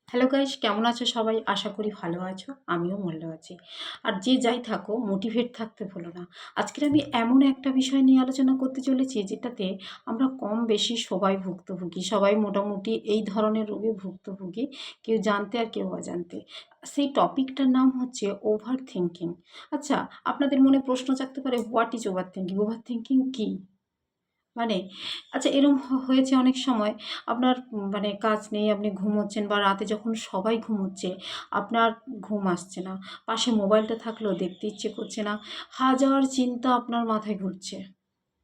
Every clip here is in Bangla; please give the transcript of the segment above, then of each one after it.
হ্যালো গাইস, কেমন আছো সবাই? আশা করি ভালো আছো। আমিও ভালো আছি। আর যে যাই থাকো, মোটিভেট থাকতে ভুলো না। আজকের আমি এমন একটা বিষয় নিয়ে আলোচনা করতে চলেছি যেটাতে আমরা কম বেশি সবাই ভুক্তভোগী। সবাই মোটামুটি এই ধরনের রোগে ভুক্তভোগী। কেউ জানতে আর কেউ অজান্তে। সেই টপিকটার নাম হচ্ছে ওভার থিংকিং। আচ্ছা, আপনাদের মনে প্রশ্ন জাগতে পারে, what is overthinking? Overthinking কী? মানে আচ্ছা, এরম হয়েছে অনেক সময় আপনার মানে কাজ নেই, আপনি ঘুমোচ্ছেন বা রাতে যখন সবাই ঘুমোচ্ছে, আপনার ঘুম আসছে না। পাশে মোবাইলটা থাকলেও দেখতে ইচ্ছে করছে না। হাজার চিন্তা আপনার মাথায় ঘুরছে।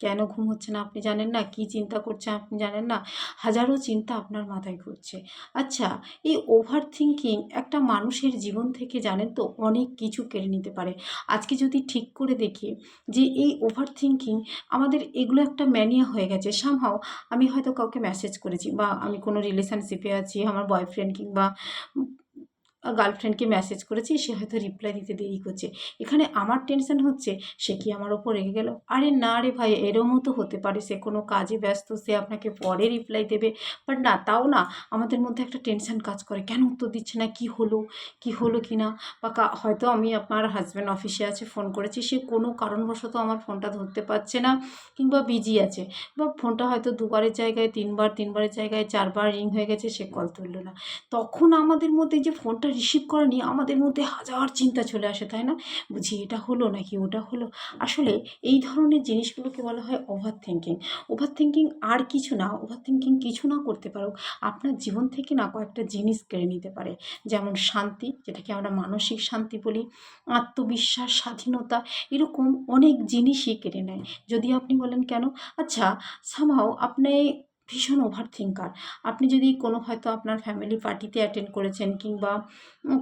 কেন ঘুম হচ্ছে না আপনি জানেন না, কী চিন্তা করছেন আপনি জানেন না। হাজারো চিন্তা আপনার মাথায় ঘুরছে। আচ্ছা, এই ওভার থিংকিং একটা মানুষের জীবন থেকে জানেন তো অনেক কিছু কেড়ে নিতে পারে। আজকে যদি ঠিক করে দেখি যে এই ওভার থিংকিং আমাদের এগুলো একটা ম্যানিয়া হয়ে গেছে। সামহাউ আমি হয়তো কাউকে মেসেজ করেছি বা আমি কোনো রিলেশনশিপে আছি, আমার বয়ফ্রেন্ড কিংবা গার্লফ্রেন্ডকে মেসেজ করেছি, সে হয়তো রিপ্লাই দিতে দেরি করছে। এখানে আমার টেনশন হচ্ছে, সে কি আমার ওপর রেগে গেল? আরে না রে ভাই, এরমও তো হতে পারে সে কোনো কাজে ব্যস্ত, সে আপনাকে পরে রিপ্লাই দেবে। বাট না, তাও না, আমাদের মধ্যে একটা টেনশন কাজ করে, কেন উত্তর দিচ্ছে না, কি হলো, কি হলো কি না। বা হয়তো আমি আপনার হাজব্যান্ড অফিসে আছে, ফোন করেছি, সে কোনো কারণবশত আমার ফোনটা ধরতে পারছে না কিংবা বিজি আছে, বা ফোনটা হয়তো দুবারের জায়গায় তিনবার, তিনবারের জায়গায় চারবার রিং হয়ে গেছে, সে কল তুললো না। তখন আমাদের মধ্যে যে ফোনটা রিসিভ করা নিয়ে আমাদের মধ্যে হাজার চিন্তা চলে আসে, তাই না? বুঝি এটা হলো নাকি ওটা হলো। আসলে এই ধরনের জিনিসগুলোকে বলা হয় ওভার থিঙ্কিং। ওভার থিঙ্কিং আর কিছু না, ওভার থিঙ্কিং কিছু না করতে পারো, আপনার জীবন থেকে না কয়েকটা জিনিস কেড়ে নিতে পারে। যেমন শান্তি, যেটাকে আমরা মানসিক শান্তি বলি, আত্মবিশ্বাস, স্বাধীনতা, এরকম অনেক জিনিসই কেড়ে নেয়। যদি আপনি বলেন কেন? আচ্ছা, সামহাউ আপনি ভীষণ ওভার থিঙ্কার। আপনি যদি কোনো হয়তো আপনার ফ্যামিলি পার্টিতে অ্যাটেন্ড করেছেন কিংবা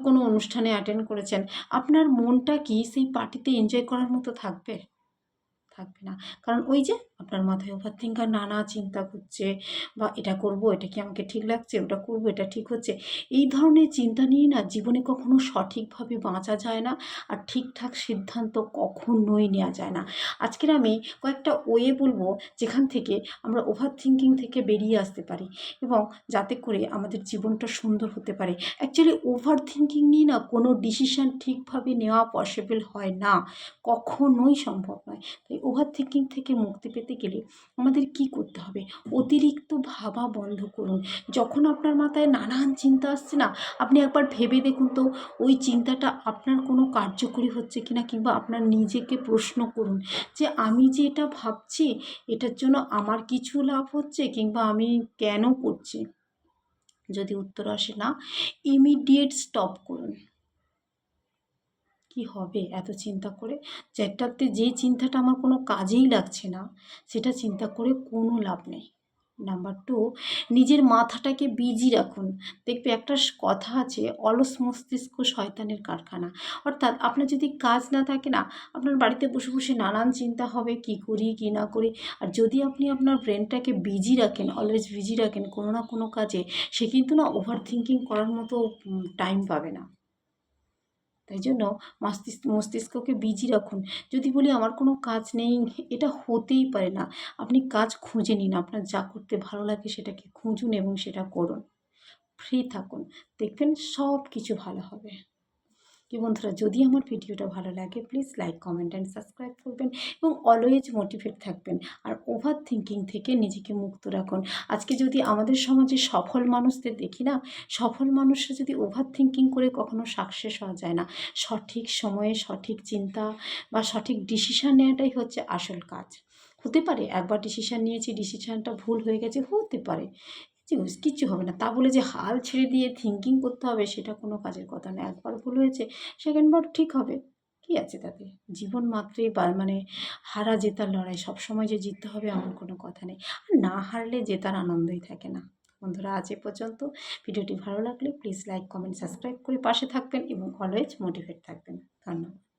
কোনো অনুষ্ঠানে অ্যাটেন্ড করেছেন, আপনার মনটা কি সেই পার্টিতে এনজয় করার মতো থাকবে? থাকবে না। কারণ ওই যে আপনার মাথায় ওভার থিঙ্কার নানা চিন্তা ঘুরছে, বা এটা করব, এটা কি আমাকে ঠিক লাগছে, ওটা করব, এটা ঠিক হচ্ছে। এই ধরনের চিন্তা নিয়ে না জীবনে কখনো সঠিকভাবে বাঁচা যায় না, আর ঠিকঠাক সিদ্ধান্ত কখনোই নেওয়া যায় না। আজকের আমি কয়েকটা ওয়ে বলবো যেখান থেকে আমরা ওভার থিঙ্কিং থেকে বেরিয়ে আসতে পারি এবং যাতে করে আমাদের জীবনটা সুন্দর হতে পারে। অ্যাকচুয়ালি ওভার থিঙ্কিং নিয়ে না কোনো ডিসিশন ঠিকভাবে নেওয়া পসিবল হয় না, কখনোই সম্ভব নয়। তাই ওভার থিঙ্কিং থেকে মুক্তি পেতে গেলে আমাদের কি করতে হবে? অতিরিক্ত ভাবা বন্ধ করুন। যখন আপনার মাথায় নানান চিন্তা আসছে না, আপনি একবার ভেবে দেখুন তো ওই চিন্তাটা আপনার কোনো কার্যকরী হচ্ছে কিনা, কিংবা আপনার নিজেকে প্রশ্ন করুন যে আমি যে এটা ভাবছি, এটার জন্য আমার কিছু লাভ হচ্ছে কিংবা আমি কেন করছি? যদি উত্তর আসে না, ইমিডিয়েট স্টপ করুন। কি হবে এত চিন্তা করে? যেটাতে যে চিন্তাটা আমার কোনো কাজেই লাগছে না, সেটা চিন্তা করে কোনো লাভ নেই। নাম্বার 2, নিজের মাথাটাকে বিজি রাখুন। দেখবে একটা কথা আছে, অলস মস্তিষ্ক শয়তানের কারখানা। অর্থাৎ আপনার যদি কাজ না থাকে না, আপনার বাড়িতে বসে বসে নানান চিন্তা হবে, কি করি কি না করি। আর যদি আপনি আপনার ব্রেনটাকে বিজি রাখেন, অলওয়েজ বিজি রাখেন কোনো না কোনো কাজে, সে কিন্তু না ওভার থিঙ্কিং করার মতো টাইম পাবে না। তাই জন্য মস্তিষ্ককে বিজি রাখুন। যদি বলি আমার কোনো কাজ নেই, এটা হতেই পারে না। আপনি কাজ খুঁজে নিন, আপনার যা করতে ভালো লাগে সেটাকে খুঁজুন এবং সেটা করুন। ফ্রি থাকুন, দেখবেন সব কিছু ভালো হবে। কি বন্ধুরা, যদি আমার ভিডিওটা ভালো লাগে please like, comment and subscribe করবেন এবং অলওয়েজ মোটিভেট থাকবেন। আর ওভার থিঙ্কিং থেকে নিজেকে মুক্ত রাখুন। আজকে যদি আমাদের সমাজে সফল মানুষদের দেখি না, সফল মানুষরা যদি ওভার থিঙ্কিং করে কখনো সাকসেস হওয়া যায় না। সঠিক সময়ে সঠিক চিন্তা বা সঠিক ডিসিশান নেওয়াটাই হচ্ছে আসল কাজ। হতে পারে একবার ডিসিশান নিয়েছি, ডিসিশানটা ভুল হয়ে গেছে, হতে পারে, কিচ্ছু হবে না। তা বলে যে হাল ছেড়ে দিয়ে থিঙ্কিং করতে হবে, সেটা কোনো কাজের কথা না। একবার ভুল হয়েছে, সেকেন্ড বার ঠিক হবে। কী আছে তাতে? জীবন মাত্রই মানে হারা জেতার লড়াই। সবসময় যে জিততে হবে এমন কোনো কথা নেই। আর না হারলে জেতার আনন্দই থাকে না। বন্ধুরা, আজ এ পর্যন্ত। ভিডিওটি ভালো লাগলে প্লিজ লাইক, কমেন্ট, সাবস্ক্রাইব করে পাশে থাকবেন এবং অলওয়েজ মোটিভেট থাকবেন। ধন্যবাদ।